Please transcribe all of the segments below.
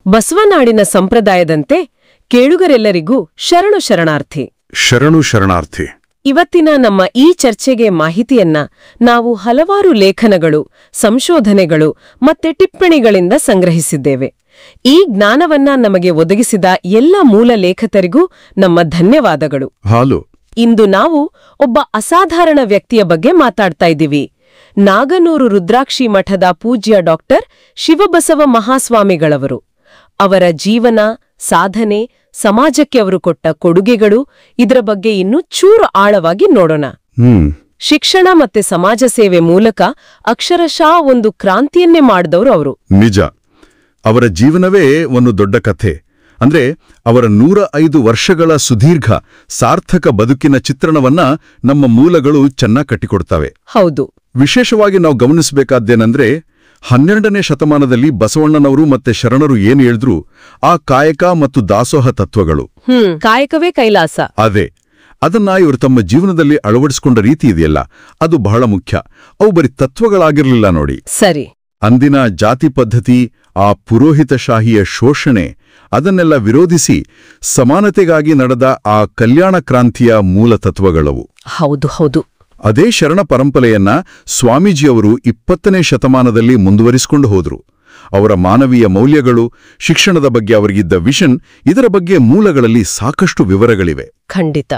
ಬಸವನಾಡಿನ ಸಂಪ್ರದಾಯದಂತೆ ಕೇಳುಗರೆಲ್ಲರಿಗೂ ಶರಣು ಶರಣಾರ್ಥಿ. ಶರಣು ಶರಣಾರ್ಥಿ. ಇವತ್ತಿನ ನಮ್ಮ ಈ ಚರ್ಚೆಗೆ ಮಾಹಿತಿಯನ್ನ ನಾವು ಹಲವಾರು ಲೇಖನಗಳು, ಸಂಶೋಧನೆಗಳು ಮತ್ತೆ ಟಿಪ್ಪಣಿಗಳಿಂದ ಸಂಗ್ರಹಿಸಿದ್ದೇವೆ. ಈ ಜ್ಞಾನವನ್ನ ನಮಗೆ ಒದಗಿಸಿದ ಎಲ್ಲ ಮೂಲ ಲೇಖಕರಿಗೂ ನಮ್ಮ ಧನ್ಯವಾದಗಳು. ಇಂದು ನಾವು ಒಬ್ಬ ಅಸಾಧಾರಣ ವ್ಯಕ್ತಿಯ ಬಗ್ಗೆ ಮಾತಾಡ್ತಾ ಇದ್ದೀವಿ. ನಾಗನೂರು ರುದ್ರಾಕ್ಷಿ ಮಠದ ಪೂಜ್ಯ ಡಾಕ್ಟರ್ ಶಿವಬಸವ ಮಹಾಸ್ವಾಮಿಗಳವರು. ಅವರ ಜೀವನ, ಸಾಧನೆ, ಸಮಾಜಕ್ಕೆ ಅವರು ಕೊಟ್ಟ ಕೊಡುಗೆಗಳು, ಇದರ ಬಗ್ಗೆ ಇನ್ನೂ ಚೂರು ಆಳವಾಗಿ ನೋಡೋಣ. ಶಿಕ್ಷಣ ಮತ್ತೆ ಸಮಾಜ ಸೇವೆ ಮೂಲಕ ಅಕ್ಷರಶಃ ಒಂದು ಕ್ರಾಂತಿಯನ್ನೇ ಮಾಡಿದವರು ಅವರು. ನಿಜ. ಅವರ ಜೀವನವೇ ಒಂದು ದೊಡ್ಡ ಕಥೆ. ಅಂದ್ರೆ ಅವರ 105 ವರ್ಷಗಳ ಸುದೀರ್ಘ ಸಾರ್ಥಕ ಬದುಕಿನ ಚಿತ್ರಣವನ್ನ ನಮ್ಮ ಮೂಲಗಳು ಚೆನ್ನಾಗಿ ಕಟ್ಟಿಕೊಡ್ತವೆ. ಹೌದು. ವಿಶೇಷವಾಗಿ ನಾವು ಗಮನಿಸಬೇಕಾದ್ದೇನೆಂದ್ರೆ 12ನೇ ಶತಮಾನದಲ್ಲಿ ಬಸವಣ್ಣನವರು ಮತ್ತೆ ಶರಣರು ಏನು ಹೇಳಿದ್ರು, ಆ ಕಾಯಕ ಮತ್ತು ದಾಸೋಹ ತತ್ವಗಳು, ಕಾಯಕವೇ ಕೈಲಾಸ, ಅದನ್ನ ಇವರು ತಮ್ಮ ಜೀವನದಲ್ಲಿ ಅಳವಡಿಸಿಕೊಂಡ ರೀತಿ ಇದೆಯಲ್ಲ, ಅದು ಬಹಳ ಮುಖ್ಯ. ಅವು ಬರೀ ತತ್ವಗಳಾಗಿರಲಿಲ್ಲ ನೋಡಿ. ಸರಿ. ಅಂದಿನ ಜಾತಿ ಪದ್ಧತಿ, ಆ ಪುರೋಹಿತಶಾಹಿಯ ಶೋಷಣೆ, ಅದನ್ನೆಲ್ಲ ವಿರೋಧಿಸಿ ಸಮಾನತೆಗಾಗಿ ನಡೆದ ಆ ಕಲ್ಯಾಣ ಕ್ರಾಂತಿಯ ಮೂಲ ತತ್ವಗಳವು. ಹೌದು ಹೌದು. ಅದೇ ಶರಣ ಪರಂಪರೆಯನ್ನ ಸ್ವಾಮೀಜಿಯವರು 20ನೇ ಶತಮಾನದಲ್ಲಿ ಮುಂದುವರಿಸಿಕೊಂಡು ಹೋದ್ರು. ಅವರ ಮಾನವೀಯ ಮೌಲ್ಯಗಳು, ಶಿಕ್ಷಣದ ಬಗ್ಗೆ ಅವರಿಗಿದ್ದ ವಿಷನ್, ಇದರ ಬಗ್ಗೆ ಮೂಲಗಳಲ್ಲಿ ಸಾಕಷ್ಟು ವಿವರಗಳಿವೆ. ಖಂಡಿತ.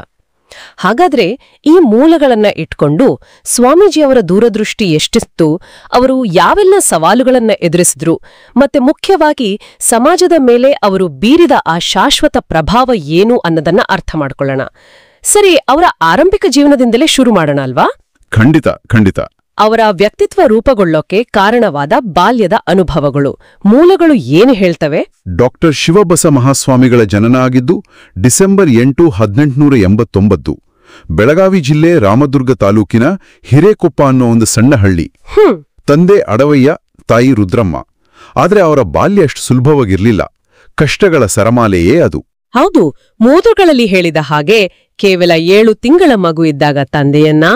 ಹಾಗಾದ್ರೆ ಈ ಮೂಲಗಳನ್ನ ಇಟ್ಕೊಂಡು ಸ್ವಾಮೀಜಿಯವರ ದೂರದೃಷ್ಟಿ ಎಷ್ಟಿತ್ತು, ಅವರು ಯಾವೆಲ್ಲ ಸವಾಲುಗಳನ್ನ ಎದುರಿಸಿದ್ರು, ಮತ್ತೆ ಮುಖ್ಯವಾಗಿ ಸಮಾಜದ ಮೇಲೆ ಅವರು ಬೀರಿದ ಆ ಶಾಶ್ವತ ಪ್ರಭಾವ ಏನು ಅನ್ನೋದನ್ನ ಅರ್ಥ ಮಾಡ್ಕೊಳ್ಳೋಣ. ಸರಿ, ಅವರ ಆರಂಭಿಕ ಜೀವನದಿಂದಲೇ ಶುರು ಮಾಡೋಣ ಅಲ್ವಾ? ಖಂಡಿತ ಖಂಡಿತ. ಅವರ ವ್ಯಕ್ತಿತ್ವ ರೂಪುಗೊಳ್ಳೋಕೆ ಕಾರಣವಾದ ಬಾಲ್ಯದ ಅನುಭವಗಳು, ಮೂಲಗಳು ಏನು ಹೇಳ್ತವೆ? ಡಾಕ್ಟರ್ ಶಿವಬಸ ಮಹಾಸ್ವಾಮಿಗಳ ಜನನ ಆಗಿದ್ದು ಡಿಸೆಂಬರ್ 8, 1889. ಬೆಳಗಾವಿ ಜಿಲ್ಲೆ ರಾಮದುರ್ಗ ತಾಲೂಕಿನ ಹಿರೇಕೊಪ್ಪ ಅನ್ನೋ ಒಂದು ಸಣ್ಣ ಹಳ್ಳಿ. ತಂದೆ ಅಡವಯ್ಯ, ತಾಯಿ ರುದ್ರಮ್ಮ. ಆದ್ರೆ ಅವರ ಬಾಲ್ಯ ಅಷ್ಟು ಸುಲಭವಾಗಿರ್ಲಿಲ್ಲ. ಕಷ್ಟಗಳ ಸರಮಾಲೆಯೇ ಅದು. ಹೌದು. ಮೂಲಗಳಲ್ಲಿ ಹೇಳಿದ ಹಾಗೆ ಕೇವಲ 7 ತಿಂಗಳ ಮಗು ಇದ್ದಾಗ ತಂದೆಯನ್ನ,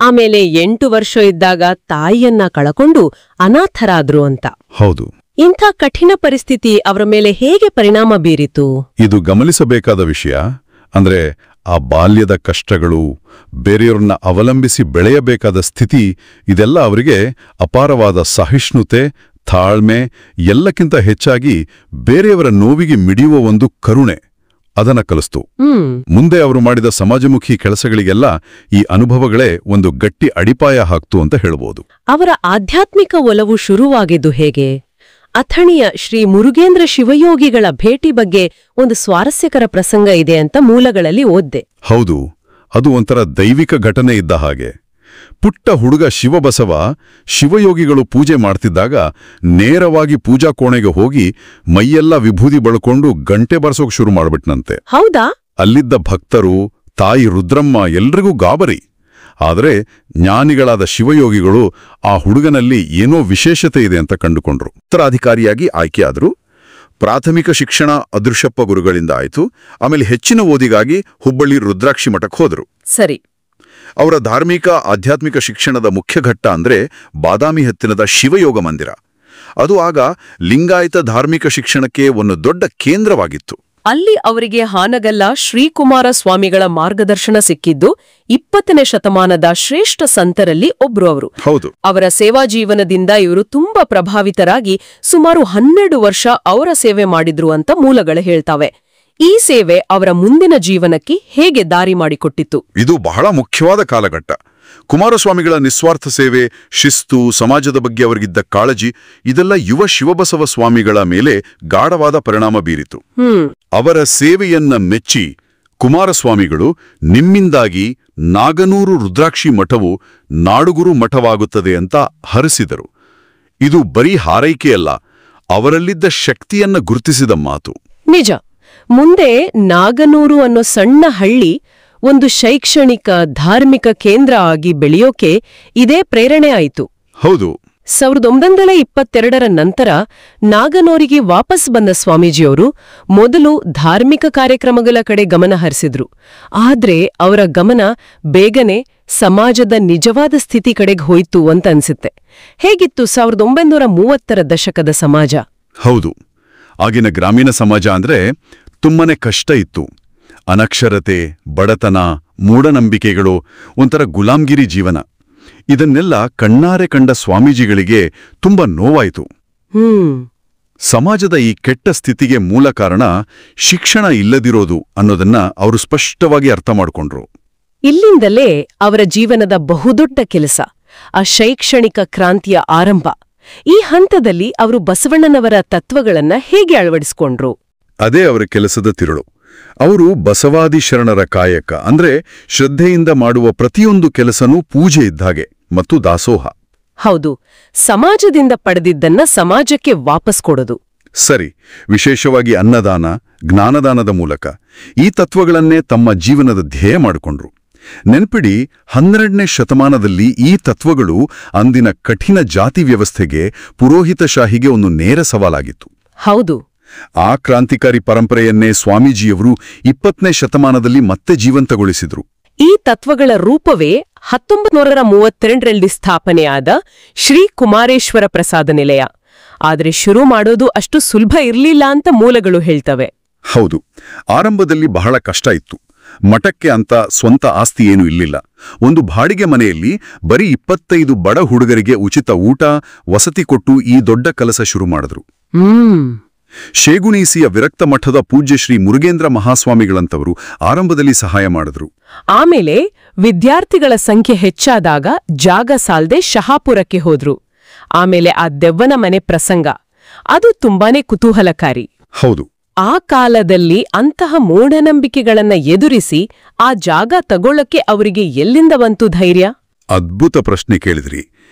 ಆಮೇಲೆ 8 ವರ್ಷ ಇದ್ದಾಗ ತಾಯಿಯನ್ನ ಕಳಕೊಂಡು ಅನಾಥರಾದ್ರು ಅಂತ. ಹೌದು. ಇಂಥ ಕಠಿಣ ಪರಿಸ್ಥಿತಿ ಅವರ ಮೇಲೆ ಹೇಗೆ ಪರಿಣಾಮ ಬೀರಿತು? ಇದು ಗಮನಿಸಬೇಕಾದ ವಿಷಯ. ಅಂದ್ರೆ ಆ ಬಾಲ್ಯದ ಕಷ್ಟಗಳು, ಬೇರೆಯವ್ರನ್ನ ಅವಲಂಬಿಸಿ ಬೆಳೆಯಬೇಕಾದ ಸ್ಥಿತಿ, ಇದೆಲ್ಲ ಅವರಿಗೆ ಅಪಾರವಾದ ಸಹಿಷ್ಣುತೆ, ತಾಳ್ಮೆ, ಎಲ್ಲಕ್ಕಿಂತ ಹೆಚ್ಚಾಗಿ ಬೇರೆಯವರ ನೋವಿಗೆ ಮಿಡಿಯುವ ಒಂದು ಕರುಣೆ, ಅದನ್ನ ಕಲಿಸ್ತು. ಮುಂದೆ ಅವರು ಮಾಡಿದ ಸಮಾಜಮುಖಿ ಕೆಲಸಗಳಿಗೆಲ್ಲ ಈ ಅನುಭವಗಳೇ ಒಂದು ಗಟ್ಟಿ ಅಡಿಪಾಯ ಹಾಕ್ತು ಅಂತ ಹೇಳ್ಬೋದು. ಅವರ ಆಧ್ಯಾತ್ಮಿಕ ಒಲವು ಶುರುವಾಗಿದ್ದು ಹೇಗೆ? ಅಥಣಿಯ ಶ್ರೀ ಮುರುಗೇಂದ್ರ ಶಿವಯೋಗಿಗಳ ಭೇಟಿ ಬಗ್ಗೆ ಒಂದು ಸ್ವಾರಸ್ಯಕರ ಪ್ರಸಂಗ ಇದೆ ಅಂತ ಮೂಲಗಳಲ್ಲಿ ಓದ್ದೆ. ಹೌದು, ಅದು ಒಂಥರ ದೈವಿಕ ಘಟನೆ ಇದ್ದ ಹಾಗೆ. ಪುಟ್ಟ ಹುಡುಗ ಶಿವಬಸವ ಶಿವಯೋಗಿಗಳು ಪೂಜೆ ಮಾಡ್ತಿದ್ದಾಗ ನೇರವಾಗಿ ಪೂಜಾ ಕೋಣೆಗೆ ಹೋಗಿ ಮೈಯೆಲ್ಲ ವಿಭೂತಿ ಬಳ್ಕೊಂಡು ಗಂಟೆ ಬರ್ಸೋಕ್ ಶುರು ಮಾಡ್ಬಿಟ್ನಂತೆ. ಹೌದಾ? ಅಲ್ಲಿದ್ದ ಭಕ್ತರು, ತಾಯಿ ರುದ್ರಮ್ಮ ಎಲ್ರಿಗೂ ಗಾಬರಿ. ಆದರೆ ಜ್ಞಾನಿಗಳಾದ ಶಿವಯೋಗಿಗಳು ಆ ಹುಡುಗನಲ್ಲಿ ಏನೋ ವಿಶೇಷತೆ ಇದೆ ಅಂತ ಕಂಡುಕೊಂಡ್ರು. ಉತ್ತರಾಧಿಕಾರಿಯಾಗಿ ಆಯ್ಕೆಯಾದ್ರು. ಪ್ರಾಥಮಿಕ ಶಿಕ್ಷಣ ಅದೃಶ್ಯಪ್ಪ ಗುರುಗಳಿಂದ ಆಯಿತು. ಆಮೇಲೆ ಹೆಚ್ಚಿನ ಓದಿಗಾಗಿ ಹುಬ್ಬಳ್ಳಿ ರುದ್ರಾಕ್ಷಿ ಮಠಕ್ಕೆ ಹೋದರು. ಸರಿ. ಅವರ ಧಾರ್ಮಿಕ ಆಧ್ಯಾತ್ಮಿಕ ಶಿಕ್ಷಣದ ಮುಖ್ಯ ಘಟ್ಟ ಅಂದ್ರೆ ಬಾದಾಮಿ ಹತ್ತಿರದ ಶಿವಯೋಗ ಮಂದಿರ. ಅದು ಆಗ ಲಿಂಗಾಯತ ಧಾರ್ಮಿಕ ಶಿಕ್ಷಣಕ್ಕೆ ಒಂದು ದೊಡ್ಡ ಕೇಂದ್ರವಾಗಿತ್ತು. ಅಲ್ಲಿ ಅವರಿಗೆ ಹಾನಗಲ್ಲ ಶ್ರೀಕುಮಾರ ಸ್ವಾಮಿಗಳ ಮಾರ್ಗದರ್ಶನ ಸಿಕ್ಕಿದ್ದು 20ನೇ ಶತಮಾನದ ಶ್ರೇಷ್ಠ ಸಂತರಲ್ಲಿ ಒಬ್ರು ಅವರು. ಹೌದು. ಅವರ ಸೇವಾ ಜೀವನದಿಂದ ಇವರು ತುಂಬಾ ಪ್ರಭಾವಿತರಾಗಿ ಸುಮಾರು 12 ವರ್ಷ ಅವರ ಸೇವೆ ಮಾಡಿದ್ರು ಅಂತ ಮೂಲಗಳು ಹೇಳ್ತಾವೆ. ಈ ಸೇವೆ ಅವರ ಮುಂದಿನ ಜೀವನಕ್ಕೆ ಹೇಗೆ ದಾರಿ ಮಾಡಿಕೊಟ್ಟಿತ್ತು? ಇದು ಬಹಳ ಮುಖ್ಯವಾದ ಕಾಲಘಟ್ಟ. ಕುಮಾರಸ್ವಾಮಿಗಳ ನಿಸ್ವಾರ್ಥ ಸೇವೆ, ಶಿಸ್ತು, ಸಮಾಜದ ಬಗ್ಗೆ ಅವರಿಗಿದ್ದ ಕಾಳಜಿ, ಇದೆಲ್ಲ ಯುವ ಶಿವಬಸವ ಸ್ವಾಮಿಗಳ ಮೇಲೆ ಗಾಢವಾದ ಪರಿಣಾಮ ಬೀರಿತು. ಅವರ ಸೇವೆಯನ್ನ ಮೆಚ್ಚಿ ಕುಮಾರಸ್ವಾಮಿಗಳು ನಿಮ್ಮಿಂದಾಗಿ ನಾಗನೂರು ರುದ್ರಾಕ್ಷಿ ಮಠವು ನಾಡುಗುರು ಮಠವಾಗುತ್ತದೆ ಅಂತ ಹರಸಿದರು. ಇದು ಬರೀ ಹಾರೈಕೆಯಲ್ಲ, ಅವರಲ್ಲಿದ್ದ ಶಕ್ತಿಯನ್ನ ಗುರುತಿಸಿದ ಮಾತು. ನಿಜ. ಮುಂದೆ ನಾಗನೂರು ಅನ್ನೋ ಸಣ್ಣ ಹಳ್ಳಿ ಒಂದು ಶೈಕ್ಷಣಿಕ, ಧಾರ್ಮಿಕ ಕೇಂದ್ರ ಆಗಿ ಬೆಳೆಯೋಕೆ ಇದೇ ಪ್ರೇರಣೆ ಆಯಿತು. ಹೌದು. 1922ರ ನಂತರ ನಾಗನೂರಿಗೆ ವಾಪಸ್ ಬಂದ ಸ್ವಾಮೀಜಿಯವರು ಮೊದಲು ಧಾರ್ಮಿಕ ಕಾರ್ಯಕ್ರಮಗಳ ಕಡೆ ಗಮನ ಹರಿಸಿದ್ರು. ಆದ್ರೆ ಅವರ ಗಮನ ಬೇಗನೆ ಸಮಾಜದ ನಿಜವಾದ ಸ್ಥಿತಿ ಕಡೆಗೆ ಹೋಯ್ತು ಅಂತ ಅನ್ಸುತ್ತೆ. ಹೇಗಿತ್ತು 1930ರ ದಶಕದ ಸಮಾಜ? ಹೌದು. ಆಗಿನ ಗ್ರಾಮೀಣ ಸಮಾಜ ಅಂದ್ರೆ ತುಂಬಾನೇ ಕಷ್ಟ ಇತ್ತು. ಅನಕ್ಷರತೆ, ಬಡತನ, ಮೂಢನಂಬಿಕೆಗಳು, ಒಂಥರ ಗುಲಾಮ್ಗಿರಿ ಜೀವನ. ಇದನ್ನೆಲ್ಲ ಕಣ್ಣಾರೆ ಕಂಡ ಸ್ವಾಮೀಜಿಗಳಿಗೆ ತುಂಬಾ ನೋವಾಯಿತು. ಸಮಾಜದ ಈ ಕೆಟ್ಟ ಸ್ಥಿತಿಗೆ ಮೂಲ ಕಾರಣ ಶಿಕ್ಷಣ ಇಲ್ಲದಿರೋದು ಅನ್ನೋದನ್ನ ಅವರು ಸ್ಪಷ್ಟವಾಗಿ ಅರ್ಥ ಮಾಡಿಕೊಂಡ್ರು. ಇಲ್ಲಿಂದಲೇ ಅವರ ಜೀವನದ ಬಹುದೊಡ್ಡ ಕೆಲಸ, ಆ ಶೈಕ್ಷಣಿಕ ಕ್ರಾಂತಿಯ ಆರಂಭ. ಈ ಹಂತದಲ್ಲಿ ಅವರು ಬಸವಣ್ಣನವರ ತತ್ವಗಳನ್ನ ಹೇಗೆ ಅಳವಡಿಸಿಕೊಂಡ್ರು? ಅದೇ ಅವರ ಕೆಲಸದ ತಿರುಳು. ಅವರು ಬಸವಾದಿ ಶರಣರ ಕಾಯಕ ಅಂದ್ರೆ ಶ್ರದ್ಧೆಯಿಂದ ಮಾಡುವ ಪ್ರತಿಯೊಂದು ಕೆಲಸನೂ ಪೂಜೆ ಇದ್ದಾಗೆ ಮತ್ತು ದಾಸೋಹ. ಹೌದು, ಸಮಾಜದಿಂದ ಪಡೆದಿದ್ದನ್ನ ಸಮಾಜಕ್ಕೆ ವಾಪಸ್ ಕೊಡೋದು. ಸರಿ, ವಿಶೇಷವಾಗಿ ಅನ್ನದಾನ, ಜ್ಞಾನದಾನದ ಮೂಲಕ ಈ ತತ್ವಗಳನ್ನೇ ತಮ್ಮ ಜೀವನದ ಧ್ಯೇಯ ಮಾಡಿಕೊಂಡ್ರು. ನೆನ್ಪಿಡಿ, 12ನೇ ಶತಮಾನದಲ್ಲಿ ಈ ತತ್ವಗಳು ಅಂದಿನ ಕಠಿಣ ಜಾತಿ ವ್ಯವಸ್ಥೆಗೆ, ಪುರೋಹಿತಶಾಹಿಗೆ ಒಂದು ನೇರ ಸವಾಲಾಗಿತ್ತು. ಹೌದು. ಆ ಕ್ರಾಂತಿಕಾರಿ ಪರಂಪರೆಯನ್ನೇ ಸ್ವಾಮೀಜಿಯವರು 20ನೇ ಶತಮಾನದಲ್ಲಿ ಮತ್ತೆ ಜೀವಂತಗೊಳಿಸಿದ್ರು. ಈ ತತ್ವಗಳ ರೂಪವೇ 1932ರಲ್ಲಿ ಸ್ಥಾಪನೆಯಾದ ಶ್ರೀ ಕುಮಾರೇಶ್ವರ ಪ್ರಸಾದ ನಿಲಯ. ಆದರೆ ಶುರು ಮಾಡೋದು ಅಷ್ಟು ಸುಲಭ ಇರ್ಲಿಲ್ಲ ಅಂತ ಮೂಲಗಳು ಹೇಳ್ತವೆ. ಹೌದು, ಆರಂಭದಲ್ಲಿ ಬಹಳ ಕಷ್ಟ ಇತ್ತು. ಮಠಕ್ಕೆ ಅಂತ ಸ್ವಂತ ಆಸ್ತಿ ಏನೂ ಇರಲಿಲ್ಲ. ಒಂದು ಬಾಡಿಗೆ ಮನೆಯಲ್ಲಿ ಬರೀ 25 ಬಡ ಹುಡುಗರಿಗೆ ಉಚಿತ ಊಟ, ವಸತಿ ಕೊಟ್ಟು ಈ ದೊಡ್ಡ ಕೆಲಸ ಶುರು ಮಾಡಿದ್ರು. ಶೇಗುಣೀಸಿಯ ವಿರಕ್ತ ಮಠದ ಪೂಜ್ಯ ಶ್ರೀ ಮುರುಗೇಂದ್ರ ಮಹಾಸ್ವಾಮಿಗಳಂತವರು ಆರಂಭದಲ್ಲಿ ಸಹಾಯ ಮಾಡಿದ್ರು. ಆಮೇಲೆ ವಿದ್ಯಾರ್ಥಿಗಳ ಸಂಖ್ಯೆ ಹೆಚ್ಚಾದಾಗ ಜಾಗ ಸಾಲ್ದೆ ಶಹಾಪುರಕ್ಕೆ ಹೋದ್ರು. ಆಮೇಲೆ ಆ ದೆವ್ವನ ಮನೆ ಪ್ರಸಂಗ, ಅದು ತುಂಬಾನೇ ಕುತೂಹಲಕಾರಿ. ಹೌದು. ಆ ಕಾಲದಲ್ಲಿ ಅಂತಹ ಮೂಢನಂಬಿಕೆಗಳನ್ನ ಎದುರಿಸಿ ಆ ಜಾಗ ತಗೊಳ್ಳಕ್ಕೆ ಅವರಿಗೆ ಎಲ್ಲಿಂದ ಬಂತು ಧೈರ್ಯ? ಅದ್ಭುತ ಪ್ರಶ್ನೆ ಕೇಳಿದ್ರಿ.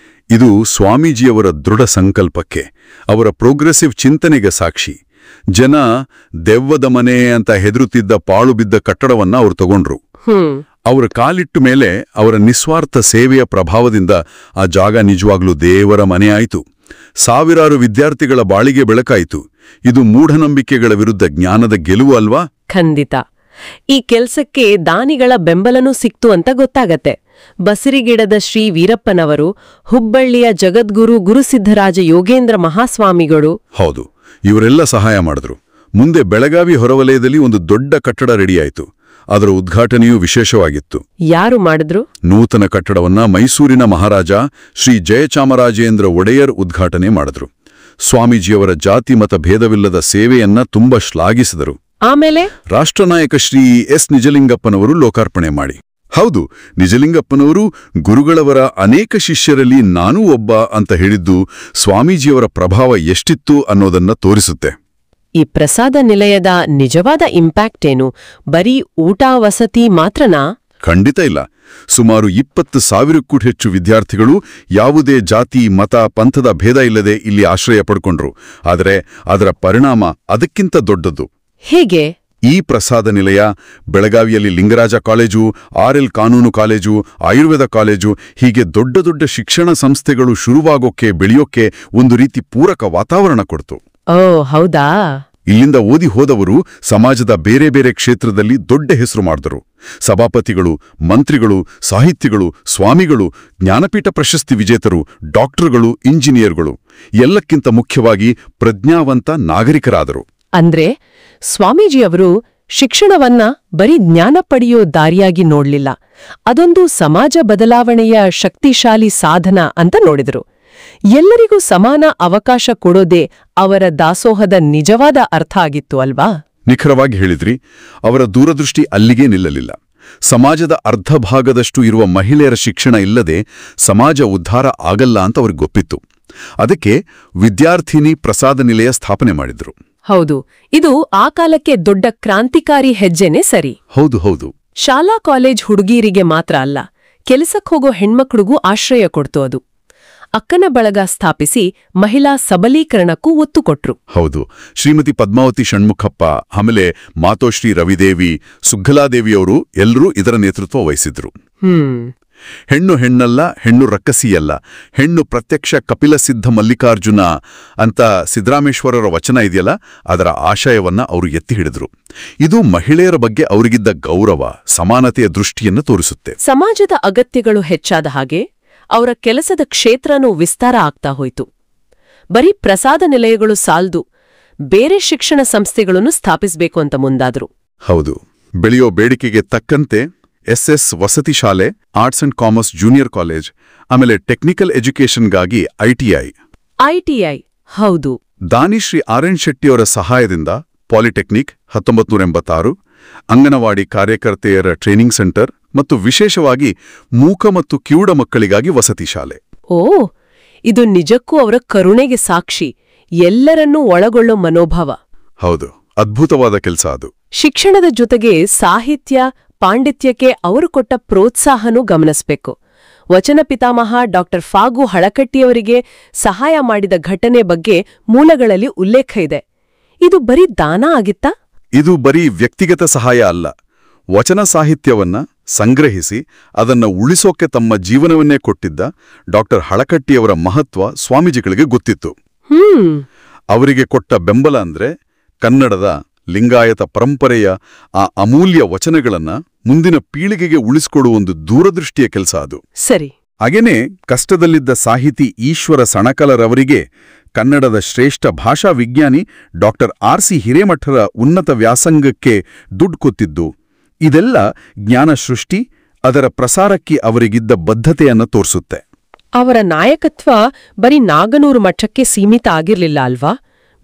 ಇದು ಸ್ವಾಮೀಜಿಯವರ ದೃಢ ಸಂಕಲ್ಪಕ್ಕೆ, ಅವರ ಪ್ರೋಗ್ರೆಸಿವ್ ಚಿಂತನೆಗೆ ಸಾಕ್ಷಿ. ಜನ ದೆವ್ವದ ಮನೆ ಅಂತ ಹೆದರುತ್ತಿದ್ದ ಪಾಳು ಬಿದ್ದ ಕಟ್ಟಡವನ್ನ ಅವರು ತಗೊಂಡ್ರು. ಅವರ ಕಾಲಿಟ್ಟು ಮೇಲೆ ಅವರ ನಿಸ್ವಾರ್ಥ ಸೇವೆಯ ಪ್ರಭಾವದಿಂದ ಆ ಜಾಗ ನಿಜವಾಗ್ಲೂ ದೇವರ ಮನೆ ಆಯಿತು. ಸಾವಿರಾರು ವಿದ್ಯಾರ್ಥಿಗಳ ಬಾಳಿಗೆ ಬೆಳಕಾಯಿತು. ಇದು ಮೂಢನಂಬಿಕೆಗಳ ವಿರುದ್ಧ ಜ್ಞಾನದ ಗೆಲುವು ಅಲ್ವಾ? ಖಂಡಿತ. ಈ ಕೆಲ್ಸಕ್ಕೆ ದಾನಿಗಳ ಬೆಂಬಲನೂ ಸಿಕ್ತು ಅಂತ ಗೊತ್ತಾಗತ್ತೆ. ಬಸಿರಿಗಿಡದ ಶ್ರೀ ವೀರಪ್ಪನವರು, ಹುಬ್ಬಳ್ಳಿಯ ಜಗದ್ಗುರು ಗುರುಸಿದ್ಧರಾಜ ಯೋಗೇಂದ್ರ ಮಹಾಸ್ವಾಮಿಗಳು. ಹೌದು, ಇವರೆಲ್ಲ ಸಹಾಯ ಮಾಡಿದ್ರು. ಮುಂದೆ ಬೆಳಗಾವಿ ಹೊರವಲಯದಲ್ಲಿ ಒಂದು ದೊಡ್ಡ ಕಟ್ಟಡ ರೆಡಿಯಾಯಿತು. ಅದರ ಉದ್ಘಾಟನೆಯೂ ವಿಶೇಷವಾಗಿತ್ತು. ಯಾರು ಮಾಡಿದ್ರು? ನೂತನ ಕಟ್ಟಡವನ್ನ ಮೈಸೂರಿನ ಮಹಾರಾಜ ಶ್ರೀ ಜಯಚಾಮರಾಜೇಂದ್ರ ಒಡೆಯರ್ ಉದ್ಘಾಟನೆ ಮಾಡಿದ್ರು. ಸ್ವಾಮೀಜಿಯವರ ಜಾತಿ ಮತ ಭೇದವಿಲ್ಲದ ಸೇವೆಯನ್ನ ತುಂಬಾ ಶ್ಲಾಘಿಸಿದರು. ಆಮೇಲೆ ರಾಷ್ಟ್ರನಾಯಕ ಶ್ರೀ ಎಸ್ ನಿಜಲಿಂಗಪ್ಪನವರು ಲೋಕಾರ್ಪಣೆ ಮಾಡಿ. ಹೌದು, ನಿಜಲಿಂಗಪ್ಪನವರು ಗುರುಗಳವರ ಅನೇಕ ಶಿಷ್ಯರಲ್ಲಿ ನಾನೂ ಒಬ್ಬ ಅಂತ ಹೇಳಿದ್ದು ಸ್ವಾಮೀಜಿಯವರ ಪ್ರಭಾವ ಎಷ್ಟಿತ್ತು ಅನ್ನೋದನ್ನ ತೋರಿಸುತ್ತೆ. ಈ ಪ್ರಸಾದ ನಿಲಯದ ನಿಜವಾದ ಇಂಪ್ಯಾಕ್ಟ್ ಏನು? ಬರೀ ಊಟ ವಸತಿ ಮಾತ್ರನಾ? ಖಂಡಿತ ಇಲ್ಲ. ಸುಮಾರು 20,000ಕ್ಕೂ ಹೆಚ್ಚು ವಿದ್ಯಾರ್ಥಿಗಳು ಯಾವುದೇ ಜಾತಿ, ಮತ, ಪಂಥದ ಭೇದ ಇಲ್ಲದೆ ಇಲ್ಲಿ ಆಶ್ರಯ ಪಡ್ಕೊಂಡ್ರು. ಆದರೆ ಅದರ ಪರಿಣಾಮ ಅದಕ್ಕಿಂತ ದೊಡ್ಡದು. ಹೇಗೆ? ಈ ಪ್ರಸಾದ ನಿಲಯ ಬೆಳಗಾವಿಯಲ್ಲಿ ಲಿಂಗರಾಜ ಕಾಲೇಜು, RL ಕಾನೂನು ಕಾಲೇಜು, ಆಯುರ್ವೇದ ಕಾಲೇಜು, ಹೀಗೆ ದೊಡ್ಡ ದೊಡ್ಡ ಶಿಕ್ಷಣ ಸಂಸ್ಥೆಗಳು ಶುರುವಾಗೋಕ್ಕೆ, ಬೆಳೆಯೋಕ್ಕೆ ಒಂದು ರೀತಿ ಪೂರಕ ವಾತಾವರಣ ಕೊಡ್ತು. ಓ ಹೌದಾ? ಇಲ್ಲಿಂದ ಓದಿ ಹೋದವರು ಸಮಾಜದ ಬೇರೆ ಬೇರೆ ಕ್ಷೇತ್ರದಲ್ಲಿ ದೊಡ್ಡ ಹೆಸರು ಮಾಡಿದರು. ಸಭಾಪತಿಗಳು, ಮಂತ್ರಿಗಳು, ಸಾಹಿತಿಗಳು, ಸ್ವಾಮಿಗಳು, ಜ್ಞಾನಪೀಠ ಪ್ರಶಸ್ತಿ ವಿಜೇತರು, ಡಾಕ್ಟರ್ಗಳು, ಇಂಜಿನಿಯರ್ಗಳು, ಎಲ್ಲಕ್ಕಿಂತ ಮುಖ್ಯವಾಗಿ ಪ್ರಜ್ಞಾವಂತ ನಾಗರಿಕರಾದರು. ಅಂದ್ರೆ ಸ್ವಾಮೀಜಿಯವರು ಶಿಕ್ಷಣವನ್ನ ಬರೀ ಜ್ಞಾನ ಪಡೆಯೋ ದಾರಿಯಾಗಿ ನೋಡ್ಲಿಲ್ಲ, ಅದೊಂದು ಸಮಾಜ ಬದಲಾವಣೆಯ ಶಕ್ತಿಶಾಲಿ ಸಾಧನ ಅಂತ ನೋಡಿದ್ರು. ಎಲ್ಲರಿಗೂ ಸಮಾನ ಅವಕಾಶ ಕೊಡೋದೇ ಅವರ ದಾಸೋಹದ ನಿಜವಾದ ಅರ್ಥ ಆಗಿತ್ತು ಅಲ್ವಾ? ನಿಖರವಾಗಿ ಹೇಳಿದ್ರಿ. ಅವರ ದೂರದೃಷ್ಟಿ ಅಲ್ಲಿಗೇ ನಿಲ್ಲಲಿಲ್ಲ. ಸಮಾಜದ ಅರ್ಧ ಭಾಗದಷ್ಟು ಇರುವ ಮಹಿಳೆಯರ ಶಿಕ್ಷಣ ಇಲ್ಲದೆ ಸಮಾಜ ಉದ್ಧಾರ ಆಗಲ್ಲ ಅಂತ ಅವ್ರಿಗೆ ಗೊತ್ತಿತ್ತು. ಅದಕ್ಕೆ ವಿದ್ಯಾರ್ಥಿನಿ ಪ್ರಸಾದ ನಿಲಯ ಸ್ಥಾಪನೆ ಮಾಡಿದ್ರು. ಹೌದು, ಇದು ಆ ಕಾಲಕ್ಕೆ ದೊಡ್ಡ ಕ್ರಾಂತಿಕಾರಿ ಹೆಜ್ಜೆನೇ ಸರಿ. ಹೌದು ಹೌದು. ಶಾಲಾ ಕಾಲೇಜ್ ಹುಡುಗಿಯರಿಗೆ ಮಾತ್ರ ಅಲ್ಲ, ಕೆಲಸಕ್ಕೆ ಹೋಗೋ ಹೆಣ್ಮಕ್ಳಿಗೂ ಆಶ್ರಯ ಕೊಡ್ತು ಅದು. ಅಕ್ಕನ ಬಳಗ ಸ್ಥಾಪಿಸಿ ಮಹಿಳಾ ಸಬಲೀಕರಣಕ್ಕೂ ಒತ್ತು ಕೊಟ್ರು. ಹೌದು, ಶ್ರೀಮತಿ ಪದ್ಮಾವತಿ ಷಣ್ಮುಖಪ್ಪ, ಆಮೇಲೆ ಮಾತೋಶ್ರೀ ರವಿದೇವಿ, ಸುಗ್ಗಲಾದೇವಿಯವರು ಎಲ್ಲರೂ ಇದರ ನೇತೃತ್ವ ವಹಿಸಿದ್ರು. ಹೆಣ್ಣು ಹೆಣ್ಣಲ್ಲ, ಹೆಣ್ಣು ರಕ್ಕಸಿಯಲ್ಲ, ಹೆಣ್ಣು ಪ್ರತ್ಯಕ್ಷ ಕಪಿಲಸಿದ್ಧ ಮಲ್ಲಿಕಾರ್ಜುನ ಅಂತ ಸಿದ್ದರಾಮೇಶ್ವರರ ವಚನ ಇದೆಯಲ್ಲ, ಅದರ ಆಶಯವನ್ನ ಅವರು ಎತ್ತಿ ಹಿಡಿದ್ರು. ಇದು ಮಹಿಳೆಯರ ಬಗ್ಗೆ ಅವರಿಗಿದ್ದ ಗೌರವ, ಸಮಾನತೆಯ ದೃಷ್ಟಿಯನ್ನು ತೋರಿಸುತ್ತೆ. ಸಮಾಜದ ಅಗತ್ಯಗಳು ಹೆಚ್ಚಾದ ಹಾಗೆ ಅವರ ಕೆಲಸದ ಕ್ಷೇತ್ರನೂ ವಿಸ್ತಾರ ಆಗ್ತಾ ಹೋಯಿತು. ಬರೀ ಪ್ರಸಾದ ನಿಲಯಗಳು ಸಾಲ್ದು, ಬೇರೆ ಶಿಕ್ಷಣ ಸಂಸ್ಥೆಗಳನ್ನು ಸ್ಥಾಪಿಸಬೇಕು ಅಂತ ಮುಂದಾದ್ರು. ಹೌದು, ಬೆಳೆಯೋ ಬೇಡಿಕೆಗೆ ತಕ್ಕಂತೆ SS ವಸತಿ ಶಾಲೆ, arts and commerce junior college, ಆಮೇಲೆ ಟೆಕ್ನಿಕಲ್ ಎಜುಕೇಷನ್ಗಾಗಿ ITI. ಹೌದು. ದಾನಿಶ್ರೀ RN ಶೆಟ್ಟಿಯವರ ಸಹಾಯದಿಂದ ಪಾಲಿಟೆಕ್ನಿಕ್ 1986, ಅಂಗನವಾಡಿ ಕಾರ್ಯಕರ್ತೆಯರ ಟ್ರೈನಿಂಗ್ ಸೆಂಟರ್ ಮತ್ತು ವಿಶೇಷವಾಗಿ ಮೂಕ ಮತ್ತು ಕಿವುಡ ಮಕ್ಕಳಿಗಾಗಿ ವಸತಿ ಶಾಲೆ. ಓ, ಇದು ನಿಜಕ್ಕೂ ಅವರ ಕರುಣೆಗೆ ಸಾಕ್ಷಿ, ಎಲ್ಲರನ್ನೂ ಒಳಗೊಳ್ಳೋ ಮನೋಭಾವ. ಹೌದು, ಅದ್ಭುತವಾದ ಕೆಲಸ ಅದು. ಶಿಕ್ಷಣದ ಜೊತೆಗೆ ಸಾಹಿತ್ಯ, ಪಾಂಡಿತ್ಯಕ್ಕೆ ಅವರು ಕೊಟ್ಟ ಪ್ರೋತ್ಸಾಹನೂ ಗಮನಿಸಬೇಕು. ವಚನ ಪಿತಾಮಹ ಡಾಕ್ಟರ್ ಫಾಗು ಹಳಕಟ್ಟಿಯವರಿಗೆ ಸಹಾಯ ಮಾಡಿದ ಘಟನೆ ಬಗ್ಗೆ ಮೂಲಗಳಲ್ಲಿ ಉಲ್ಲೇಖ ಇದೆ. ಇದು ಬರೀ ದಾನ ಆಗಿತ್ತಾ? ಇದು ಬರೀ ವ್ಯಕ್ತಿಗತ ಸಹಾಯ ಅಲ್ಲ. ವಚನ ಸಾಹಿತ್ಯವನ್ನ ಸಂಗ್ರಹಿಸಿ ಅದನ್ನ ಉಳಿಸೋಕೆ ತಮ್ಮ ಜೀವನವನ್ನೇ ಕೊಟ್ಟಿದ್ದ ಡಾಕ್ಟರ್ ಹಳಕಟ್ಟಿಯವರ ಮಹತ್ವ ಸ್ವಾಮೀಜಿಗಳಿಗೆ ಗೊತ್ತಿತ್ತು. ಅವರಿಗೆ ಕೊಟ್ಟ ಬೆಂಬಲ ಅಂದ್ರೆ ಕನ್ನಡದ ಲಿಂಗಾಯತ ಪರಂಪರೆಯ ಆ ಅಮೂಲ್ಯ ವಚನಗಳನ್ನ ಮುಂದಿನ ಪೀಳಿಗೆಗೆ ಉಳಿಸಿಕೊಡುವ ಒಂದು ದೂರದೃಷ್ಟಿಯ ಕೆಲಸ ಅದು. ಸರಿ. ಹಾಗೇನೇ ಕಷ್ಟದಲ್ಲಿದ್ದ ಸಾಹಿತಿ ಈಶ್ವರ ಸಣಕಲರವರಿಗೆ ಕನ್ನಡದ ಶ್ರೇಷ್ಠ ಭಾಷಾ ವಿಜ್ಞಾನಿ ಡಾಕ್ಟರ್ RC ಹಿರೇಮಠರ ಉನ್ನತ ವ್ಯಾಸಂಗಕ್ಕೆ ದುಡ್ಡು ಕೊತ್ತಿದ್ದು, ಇದೆಲ್ಲ ಜ್ಞಾನ ಸೃಷ್ಟಿ, ಅದರ ಪ್ರಸಾರಕ್ಕೆ ಅವರಿಗಿದ್ದ ಬದ್ಧತೆಯನ್ನು ತೋರಿಸುತ್ತೆ. ಅವರ ನಾಯಕತ್ವ ಬರೀ ನಾಗನೂರು ಮಠಕ್ಕೆ ಸೀಮಿತ ಆಗಿರ್ಲಿಲ್ಲ ಅಲ್ವಾ?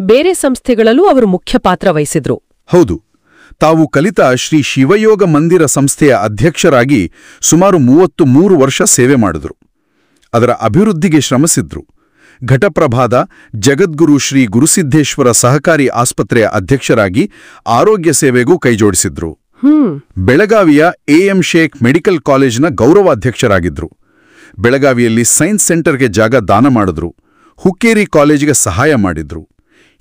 ಬೇರೆ ಸಂಸ್ಥೆಗಳಲ್ಲೂ ಅವರು ಮುಖ್ಯ ಪಾತ್ರ ವಹಿಸಿದ್ರು. ಹೌದು, ತಾವು ಕಲಿತ ಶ್ರೀ ಶಿವಯೋಗ ಮಂದಿರ ಸಂಸ್ಥೆಯ ಅಧ್ಯಕ್ಷರಾಗಿ ಸುಮಾರು 33 ವರ್ಷ ಸೇವೆ ಮಾಡಿದ್ರು. ಅದರ ಅಭಿವೃದ್ಧಿಗೆ ಶ್ರಮಿಸಿದ್ರು. ಘಟಪ್ರಭಾದ ಜಗದ್ಗುರು ಶ್ರೀ ಗುರುಸಿದ್ದೇಶ್ವರ ಸಹಕಾರಿ ಆಸ್ಪತ್ರೆಯ ಅಧ್ಯಕ್ಷರಾಗಿ ಆರೋಗ್ಯ ಸೇವೆಗೂ ಕೈಜೋಡಿಸಿದ್ರು. ಬೆಳಗಾವಿಯ AM ಶೇಖ್ ಮೆಡಿಕಲ್ ಕಾಲೇಜಿನ ಗೌರವಾಧ್ಯಕ್ಷರಾಗಿದ್ರು. ಬೆಳಗಾವಿಯಲ್ಲಿ ಸೈನ್ಸ್ ಸೆಂಟರ್ಗೆ ಜಾಗ ದಾನ ಮಾಡಿದ್ರು. ಹುಕ್ಕೇರಿ ಕಾಲೇಜಿಗೆ ಸಹಾಯ ಮಾಡಿದ್ರು.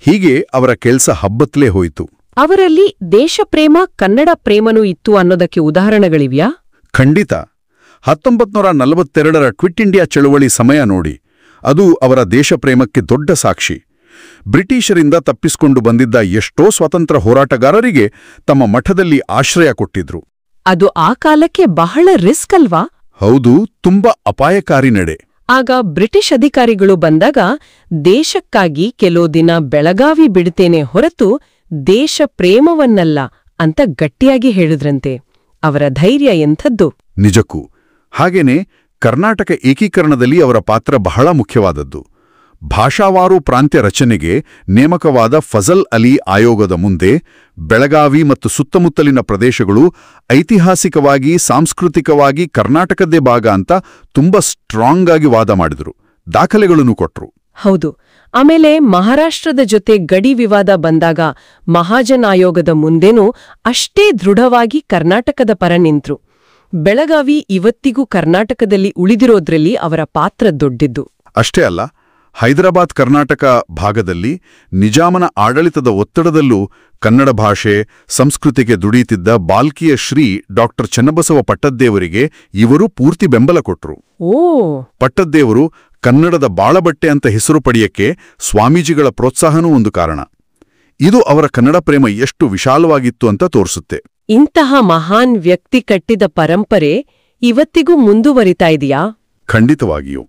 ಹೀಗೆ ಅವರ ಕೆಲಸ ಹಬ್ಬತ್ಲೇ ಹೋಯಿತು. ಅವರಲ್ಲಿ ದೇಶಪ್ರೇಮ, ಕನ್ನಡ ಪ್ರೇಮನೂ ಇತ್ತು ಅನ್ನೋದಕ್ಕೆ ಉದಾಹರಣೆಗಳಿವ್ಯಾ? ಖಂಡಿತ. 1942ರ ಕ್ವಿಟ್ ಇಂಡಿಯಾ ಚಳುವಳಿ ಸಮಯ ನೋಡಿ, ಅದು ಅವರ ದೇಶಪ್ರೇಮಕ್ಕೆ ದೊಡ್ಡ ಸಾಕ್ಷಿ. ಬ್ರಿಟಿಷರಿಂದ ತಪ್ಪಿಸಿಕೊಂಡು ಬಂದಿದ್ದ ಎಷ್ಟೋ ಸ್ವಾತಂತ್ರ್ಯ ಹೋರಾಟಗಾರರಿಗೆ ತಮ್ಮ ಮಠದಲ್ಲಿ ಆಶ್ರಯ ಕೊಟ್ಟಿದ್ರು. ಅದು ಆ ಕಾಲಕ್ಕೆ ಬಹಳ ರಿಸ್ಕ್ ಅಲ್ವಾ? ಹೌದು, ತುಂಬಾ ಅಪಾಯಕಾರಿ ನಡೆ. ಆಗ ಬ್ರಿಟಿಷ್ ಅಧಿಕಾರಿಗಳು ಬಂದಾಗ ದೇಶಕ್ಕಾಗಿ ಕೆಲವು ದಿನ ಬೆಳಗಾವಿ ಬಿಡ್ತೇನೆ ಹೊರತು ದೇಶ ಪ್ರೇಮವನ್ನಲ್ಲ ಅಂತ ಗಟ್ಟಿಯಾಗಿ ಹೇಳಿದ್ರಂತೆ. ಅವರ ಧೈರ್ಯ ಎಂಥದ್ದು! ನಿಜಕ್ಕೂ. ಹಾಗೇನೆ ಕರ್ನಾಟಕ ಏಕೀಕರಣದಲ್ಲಿ ಅವರ ಪಾತ್ರ ಬಹಳ ಮುಖ್ಯವಾದದ್ದು. ಭಾಷಾವಾರು ಪ್ರಾಂತ್ಯ ರಚನೆಗೆ ನೇಮಕವಾದ ಫಜಲ್ ಅಲಿ ಆಯೋಗದ ಮುಂದೆ ಬೆಳಗಾವಿ ಮತ್ತು ಸುತ್ತಮುತ್ತಲಿನ ಪ್ರದೇಶಗಳು ಐತಿಹಾಸಿಕವಾಗಿ, ಸಾಂಸ್ಕೃತಿಕವಾಗಿ ಕರ್ನಾಟಕದ್ದೇ ಭಾಗ ಅಂತ ತುಂಬಾ ಸ್ಟ್ರಾಂಗ್ ಆಗಿ ವಾದ ಮಾಡಿದ್ರು. ದಾಖಲೆಗಳನ್ನು ಕೊಟ್ರು. ಹೌದು. ಆಮೇಲೆ ಮಹಾರಾಷ್ಟ್ರದ ಜೊತೆ ಗಡಿ ವಿವಾದ ಬಂದಾಗ ಮಹಾಜನ್ ಆಯೋಗದ ಮುಂದೆನೂ ಅಷ್ಟೇ ದೃಢವಾಗಿ ಕರ್ನಾಟಕದ ಪರ ನಿಂತ್ರು. ಬೆಳಗಾವಿ ಇವತ್ತಿಗೂ ಕರ್ನಾಟಕದಲ್ಲಿ ಉಳಿದಿರೋದ್ರಲ್ಲಿ ಅವರ ಪಾತ್ರ ದೊಡ್ಡಿದ್ದು. ಅಷ್ಟೇ ಅಲ್ಲ, ಹೈದರಾಬಾದ್ ಕರ್ನಾಟಕ ಭಾಗದಲ್ಲಿ ನಿಜಾಮನ ಆಡಳಿತದ ಒತ್ತಡದಲ್ಲೂ ಕನ್ನಡ ಭಾಷೆ, ಸಂಸ್ಕೃತಿಗೆ ದುಡಿಯುತ್ತಿದ್ದ ಬಾಲ್ಕಿಯ ಶ್ರೀ ಡಾಕ್ಟರ್ ಚನ್ನಬಸವ ಪಟ್ಟದ್ದೇವರಿಗೆ ಇವರು ಪೂರ್ತಿ ಬೆಂಬಲ ಕೊಟ್ರು. ಪಟ್ಟದ್ದೇವರು ಕನ್ನಡದ ಬಾಳಬಟ್ಟೆ ಅಂತ ಹೆಸರು ಪಡೆಯಕ್ಕೆ ಸ್ವಾಮೀಜಿಗಳ ಪ್ರೋತ್ಸಾಹನೂ ಒಂದು ಕಾರಣ. ಇದು ಅವರ ಕನ್ನಡ ಪ್ರೇಮ ಎಷ್ಟು ವಿಶಾಲವಾಗಿತ್ತು ಅಂತ ತೋರಿಸುತ್ತೆ. ಇಂತಹ ಮಹಾನ್ ವ್ಯಕ್ತಿ ಕಟ್ಟಿದ ಪರಂಪರೆ ಇವತ್ತಿಗೂ ಮುಂದುವರಿತಾ ಇದೆಯಾ? ಖಂಡಿತವಾಗಿಯೂ.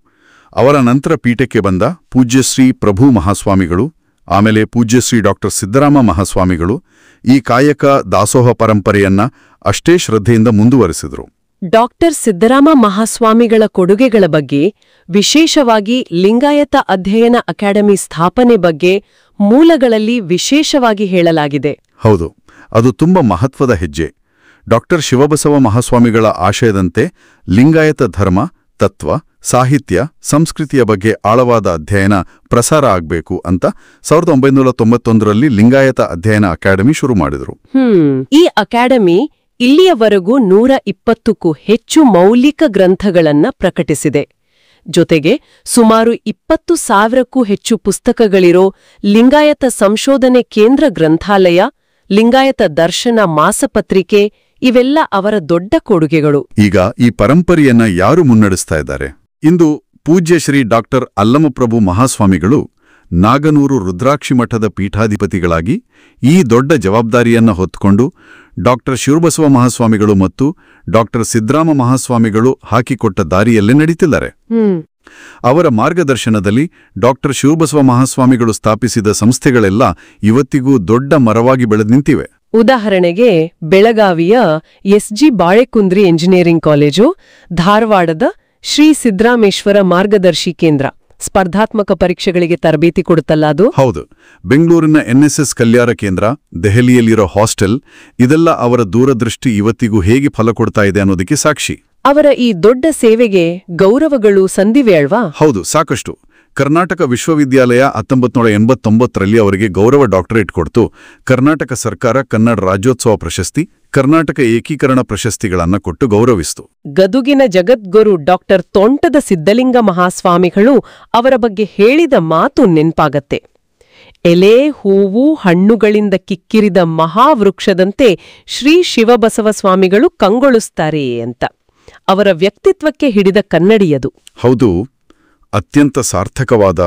ಅವರ ನಂತರ ಪೀಠಕ್ಕೆ ಬಂದ ಪೂಜ್ಯಶ್ರೀ ಪ್ರಭು ಮಹಾಸ್ವಾಮಿಗಳು, ಆಮೇಲೆ ಪೂಜ್ಯಶ್ರೀ ಡಾಕ್ಟರ್ ಸಿದ್ದರಾಮ ಮಹಾಸ್ವಾಮಿಗಳು ಈ ಕಾಯಕ ದಾಸೋಹ ಪರಂಪರೆಯನ್ನ ಅಷ್ಟೇ ಶ್ರದ್ಧೆಯಿಂದ ಮುಂದುವರೆಸಿದ್ರು. ಡಾಕ್ಟರ್ ಸಿದ್ದರಾಮ ಮಹಾಸ್ವಾಮಿಗಳ ಕೊಡುಗೆಗಳ ಬಗ್ಗೆ, ವಿಶೇಷವಾಗಿ ಲಿಂಗಾಯತ ಅಧ್ಯಯನ ಅಕಾಡೆಮಿ ಸ್ಥಾಪನೆ ಬಗ್ಗೆ ಮೂಲಗಳಲ್ಲಿ ವಿಶೇಷವಾಗಿ ಹೇಳಲಾಗಿದೆ. ಹೌದು, ಅದು ತುಂಬಾ ಮಹತ್ವದ ಹೆಜ್ಜೆ. ಡಾಕ್ಟರ್ ಶಿವಬಸವ ಮಹಾಸ್ವಾಮಿಗಳ ಆಶಯದಂತೆ ಲಿಂಗಾಯತ ಧರ್ಮ, ತತ್ವ, ಸಾಹಿತ್ಯ, ಸಂಸ್ಕೃತಿಯ ಬಗ್ಗೆ ಆಳವಾದ ಅಧ್ಯಯನ ಪ್ರಸಾರ ಆಗಬೇಕು ಅಂತ 1991ರಲ್ಲಿ ಲಿಂಗಾಯತ ಅಧ್ಯಯನ ಅಕಾಡೆಮಿ ಶುರು ಮಾಡಿದರು. ಈ ಅಕಾಡೆಮಿ ಇಲ್ಲಿಯವರೆಗೂ 120ಕ್ಕೂ ಹೆಚ್ಚು ಮೌಲಿಕ ಗ್ರಂಥಗಳನ್ನ ಪ್ರಕಟಿಸಿದೆ. ಜೊತೆಗೆ ಸುಮಾರು 20,000ಕ್ಕೂ ಹೆಚ್ಚು ಪುಸ್ತಕಗಳಿರೋ ಲಿಂಗಾಯತ ಸಂಶೋಧನೆ ಕೇಂದ್ರ ಗ್ರಂಥಾಲಯ, ಲಿಂಗಾಯತ ದರ್ಶನ ಮಾಸಪತ್ರಿಕೆ ಇವೆಲ್ಲ ಅವರ ದೊಡ್ಡ ಕೊಡುಗೆಗಳು. ಈಗ ಈ ಪರಂಪರೆಯನ್ನ ಯಾರು ಮುನ್ನಡೆಸ್ತಾ ಇದ್ದಾರೆ? ಇಂದು ಪೂಜ್ಯ ಶ್ರೀ ಡಾಕ್ಟರ್ ಅಲ್ಲಮಪ್ರಭು ಮಹಾಸ್ವಾಮಿಗಳು ನಾಗನೂರು ರುದ್ರಾಕ್ಷಿ ಮಠದ ಪೀಠಾಧಿಪತಿಗಳಾಗಿ ಈ ದೊಡ್ಡ ಜವಾಬ್ದಾರಿಯನ್ನ ಹೊತ್ತುಕೊಂಡು ಡಾಕ್ಟರ್ ಶಿವಬಸವ ಮಹಾಸ್ವಾಮಿಗಳು ಮತ್ತು ಡಾಕ್ಟರ್ ಸಿದ್ದರಾಮ ಮಹಾಸ್ವಾಮಿಗಳು ಹಾಕಿಕೊಟ್ಟ ದಾರಿಯಲ್ಲೇ ನಡೀತಿದ್ದಾರೆ. ಅವರ ಮಾರ್ಗದರ್ಶನದಲ್ಲಿ ಡಾಕ್ಟರ್ ಶಿವಬಸವ ಮಹಾಸ್ವಾಮಿಗಳು ಸ್ಥಾಪಿಸಿದ ಸಂಸ್ಥೆಗಳೆಲ್ಲ ಇವತ್ತಿಗೂ ದೊಡ್ಡ ಮರವಾಗಿ ಬೆಳೆದು ನಿಂತಿವೆ. ಉದಾಹರಣೆಗೆ ಬೆಳಗಾವಿಯ ಎಸ್ಜಿ ಬಾಳೆಕುಂದ್ರಿ ಎಂಜಿನಿಯರಿಂಗ್ ಕಾಲೇಜು, ಧಾರವಾಡದ ಶ್ರೀ ಸಿದ್ದರಾಮೇಶ್ವರ ಮಾರ್ಗದರ್ಶಿ ಕೇಂದ್ರ ಸ್ಪರ್ಧಾತ್ಮಕ ಪರೀಕ್ಷೆಗಳಿಗೆ ತರಬೇತಿ ಕೊಡುತ್ತಲ್ಲ ಅದು. ಹೌದು. ಬೆಂಗಳೂರಿನ NSS ಕಲ್ಯಾಣ ಕೇಂದ್ರ, ದೆಹಲಿಯಲ್ಲಿರೋ ಹಾಸ್ಟೆಲ್, ಇದೆಲ್ಲ ಅವರ ದೂರದೃಷ್ಟಿ ಇವತ್ತಿಗೂ ಹೇಗೆ ಫಲ ಕೊಡ್ತಾ ಇದೆ ಅನ್ನೋದಕ್ಕೆ ಸಾಕ್ಷಿ. ಅವರ ಈ ದೊಡ್ಡ ಸೇವೆಗೆ ಗೌರವಗಳು ಸಂದಿವೆ ಅಲ್ವಾ? ಹೌದು, ಸಾಕಷ್ಟು. ಕರ್ನಾಟಕ ವಿಶ್ವವಿದ್ಯಾಲಯ 1989ರಲ್ಲಿ ಅವರಿಗೆ ಗೌರವ ಡಾಕ್ಟರೇಟ್ ಕೊಡ್ತು. ಕರ್ನಾಟಕ ಸರ್ಕಾರ ಕನ್ನಡ ರಾಜ್ಯೋತ್ಸವ ಪ್ರಶಸ್ತಿ, ಕರ್ನಾಟಕ ಏಕೀಕರಣ ಪ್ರಶಸ್ತಿಗಳನ್ನು ಕೊಟ್ಟು ಗೌರವಿಸಿತು. ಗದುಗಿನ ಜಗದ್ಗುರು ಡಾಕ್ಟರ್ ತೋಂಟದ ಸಿದ್ಧಲಿಂಗ ಮಹಾಸ್ವಾಮಿಗಳು ಅವರ ಬಗ್ಗೆ ಹೇಳಿದ ಮಾತು ನೆನ್ಪಾಗತ್ತೆ. ಎಲೆ ಹೂವು ಹಣ್ಣುಗಳಿಂದ ಕಿಕ್ಕಿರಿದ ಮಹಾವೃಕ್ಷದಂತೆ ಶ್ರೀ ಶಿವಬಸವ ಸ್ವಾಮಿಗಳು ಕಂಗೊಳಿಸ್ತಾರೆ ಅಂತ. ಅವರ ವ್ಯಕ್ತಿತ್ವಕ್ಕೆ ಹಿಡಿದ ಕನ್ನಡಿಯದು. ಹೌದು. ಅತ್ಯಂತ ಸಾರ್ಥಕವಾದ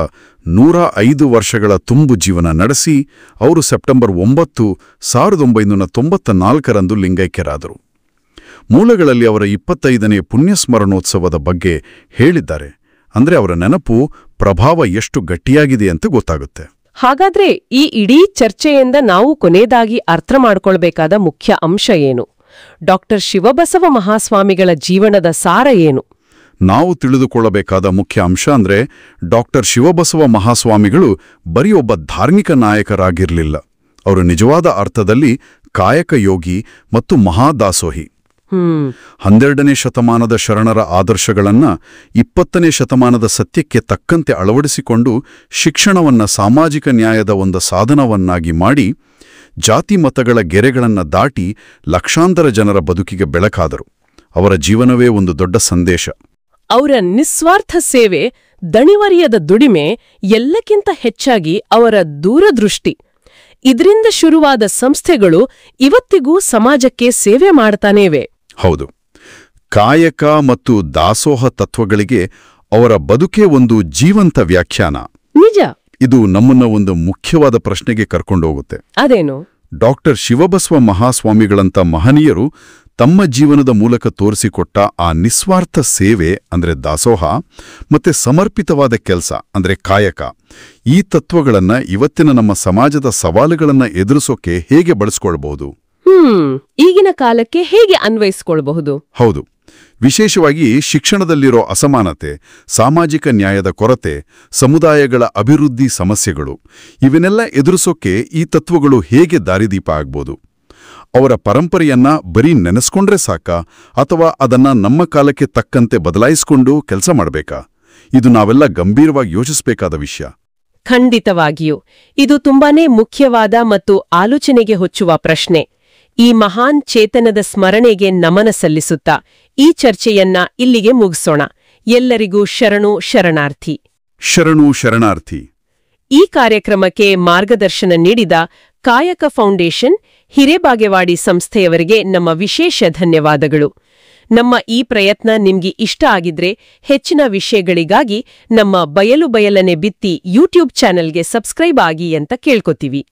105 ವರ್ಷಗಳ ತುಂಬು ಜೀವನ ನಡೆಸಿ ಅವರು ಸೆಪ್ಟೆಂಬರ್ 9, 1994ರಂದು ಲಿಂಗೈಕ್ಯರಾದರು. ಮೂಲಗಳಲ್ಲಿ ಅವರ 25ನೇ ಪುಣ್ಯಸ್ಮರಣೋತ್ಸವದ ಬಗ್ಗೆ ಹೇಳಿದ್ದಾರೆ. ಅಂದ್ರೆ ಅವರ ನೆನಪು, ಪ್ರಭಾವ ಎಷ್ಟು ಗಟ್ಟಿಯಾಗಿದೆ ಅಂತ ಗೊತ್ತಾಗುತ್ತೆ. ಹಾಗಾದ್ರೆ ಈ ಇಡೀ ಚರ್ಚೆಯಿಂದ ನಾವು ಕೊನೆಯದಾಗಿ ಅರ್ಥ ಮಾಡ್ಕೊಳ್ಬೇಕಾದ ಮುಖ್ಯ ಅಂಶ ಏನು? ಡಾಕ್ಟರ್ ಶಿವಬಸವ ಮಹಾಸ್ವಾಮಿಗಳ ಜೀವನದ ಸಾರ ಏನು? ನಾವು ತಿಳಿದುಕೊಳ್ಳಬೇಕಾದ ಮುಖ್ಯ ಅಂಶ ಅಂದ್ರೆ ಡಾಕ್ಟರ್ ಶಿವಬಸವ ಮಹಾಸ್ವಾಮಿಗಳು ಬರೀ ಒಬ್ಬ ಧಾರ್ಮಿಕ ನಾಯಕರಾಗಿರಲಿಲ್ಲ. ಅವರು ನಿಜವಾದ ಅರ್ಥದಲ್ಲಿ ಕಾಯಕ ಯೋಗಿ ಮತ್ತು ಮಹಾದಾಸೋಹಿ. 12ನೇ ಶತಮಾನದ ಶರಣರ ಆದರ್ಶಗಳನ್ನ 20ನೇ ಶತಮಾನದ ಸತ್ಯಕ್ಕೆ ತಕ್ಕಂತೆ ಅಳವಡಿಸಿಕೊಂಡು ಶಿಕ್ಷಣವನ್ನ ಸಾಮಾಜಿಕ ನ್ಯಾಯದ ಒಂದು ಸಾಧನವನ್ನಾಗಿ ಮಾಡಿ ಜಾತಿ ಮತಗಳ ಗೆರೆಗಳನ್ನು ದಾಟಿ ಲಕ್ಷಾಂತರ ಜನರ ಬದುಕಿಗೆ ಬೆಳಕಾದರು. ಅವರ ಜೀವನವೇ ಒಂದು ದೊಡ್ಡ ಸಂದೇಶ. ಅವರ ನಿಸ್ವಾರ್ಥ ಸೇವೆ, ದಣಿವರಿಯದ ದುಡಿಮೆ, ಎಲ್ಲಕ್ಕಿಂತ ಹೆಚ್ಚಾಗಿ ಅವರ ದೂರದೃಷ್ಟಿ, ಇದರಿಂದ ಶುರುವಾದ ಸಂಸ್ಥೆಗಳು ಇವತ್ತಿಗೂ ಸಮಾಜಕ್ಕೆ ಸೇವೆ ಮಾಡ್ತಾನೇವೆ. ಹೌದು. ಕಾಯಕ ಮತ್ತು ದಾಸೋಹ ತತ್ವಗಳಿಗೆ ಅವರ ಬದುಕೇ ಒಂದು ಜೀವಂತ ವ್ಯಾಖ್ಯಾನ. ನಿಜ. ಇದು ನಮ್ಮನ್ನ ಒಂದು ಮುಖ್ಯವಾದ ಪ್ರಶ್ನೆಗೆ ಕರ್ಕೊಂಡೋಗುತ್ತೆ. ಅದೇನು? ಡಾಕ್ಟರ್ ಶಿವಬಸವ ಮಹಾಸ್ವಾಮಿಗಳಂತ ಮಹನೀಯರು ತಮ್ಮ ಜೀವನದ ಮೂಲಕ ತೋರಿಸಿಕೊಟ್ಟ ಆ ನಿಸ್ವಾರ್ಥ ಸೇವೆ ಅಂದ್ರೆ ದಾಸೋಹ ಮತ್ತೆ ಸಮರ್ಪಿತವಾದ ಕೆಲಸ ಅಂದ್ರೆ ಕಾಯಕ, ಈ ತತ್ವಗಳನ್ನ ಇವತ್ತಿನ ನಮ್ಮ ಸಮಾಜದ ಸವಾಲುಗಳನ್ನ ಎದುರಿಸೋಕೆ ಹೇಗೆ ಬಳಸ್ಕೊಳ್ಬಹುದು? ಈಗಿನ ಕಾಲಕ್ಕೆ ಹೇಗೆ ಅನ್ವಯಿಸ್ಕೊಳ್ಬಹುದು? ಹೌದು. ವಿಶೇಷವಾಗಿ ಶಿಕ್ಷಣದಲ್ಲಿರೋ ಅಸಮಾನತೆ, ಸಾಮಾಜಿಕ ನ್ಯಾಯದ ಕೊರತೆ, ಸಮುದಾಯಗಳ ಅಭಿವೃದ್ಧಿ ಸಮಸ್ಯೆಗಳು, ಇವನ್ನೆಲ್ಲ ಎದುರಿಸೋಕೆ ಈ ತತ್ವಗಳು ಹೇಗೆ ದಾರಿದೀಪ ಆಗ್ಬೋದು? ಅವರ ಪರಂಪರೆಯನ್ನ ಬರೀ ನೆನೆಸ್ಕೊಂಡ್ರೆ ಸಾಕಾ, ಅಥವಾ ಅದನ್ನ ನಮ್ಮ ಕಾಲಕ್ಕೆ ತಕ್ಕಂತೆ ಬದಲಾಯಿಸಿಕೊಂಡು ಕೆಲಸ ಮಾಡಬೇಕಾ? ಇದು ನಾವೆಲ್ಲ ಗಂಭೀರವಾಗಿ ಯೋಚಿಸಬೇಕಾದ ವಿಷಯ. ಖಂಡಿತವಾಗಿಯೂ ಇದು ತುಂಬಾನೇ ಮುಖ್ಯವಾದ ಮತ್ತು ಆಲೋಚನೆಗೆ ಹೊಚ್ಚುವ ಪ್ರಶ್ನೆ. ಈ ಮಹಾನ್ ಚೇತನದ ಸ್ಮರಣೆಗೆ ನಮನ ಸಲ್ಲಿಸುತ್ತಾ ಈ ಚರ್ಚೆಯನ್ನ ಇಲ್ಲಿಗೆ ಮುಗಿಸೋಣ. ಎಲ್ಲರಿಗೂ ಶರಣು ಶರಣಾರ್ಥಿ. ಶರಣು ಶರಣಾರ್ಥಿ. ಈ ಕಾರ್ಯಕ್ರಮಕ್ಕೆ ಮಾರ್ಗದರ್ಶನ ನೀಡಿದ ಕಾಯಕ ಫೌಂಡೇಶನ್, ಹಿರೇಬಾಗೇವಾಡಿ ಸಂಸ್ಥೆಯವರಿಗೆ ನಮ್ಮ ವಿಶೇಷ ಧನ್ಯವಾದಗಳು. ನಮ್ಮ ಈ ಪ್ರಯತ್ನ ನಿಮ್ಗೆ ಇಷ್ಟ ಆಗಿದ್ರೆ ಹೆಚ್ಚಿನ ವಿಷಯಗಳಿಗಾಗಿ ನಮ್ಮ ಬಯಲು ಬಯಲನೆ ಬಿತ್ತಿ ಯೂಟ್ಯೂಬ್ ಚಾನೆಲ್ಗೆ ಸಬ್ಸ್ಕ್ರೈಬ್ ಆಗಿ ಅಂತ ಕೇಳ್ಕೊತೀವಿ.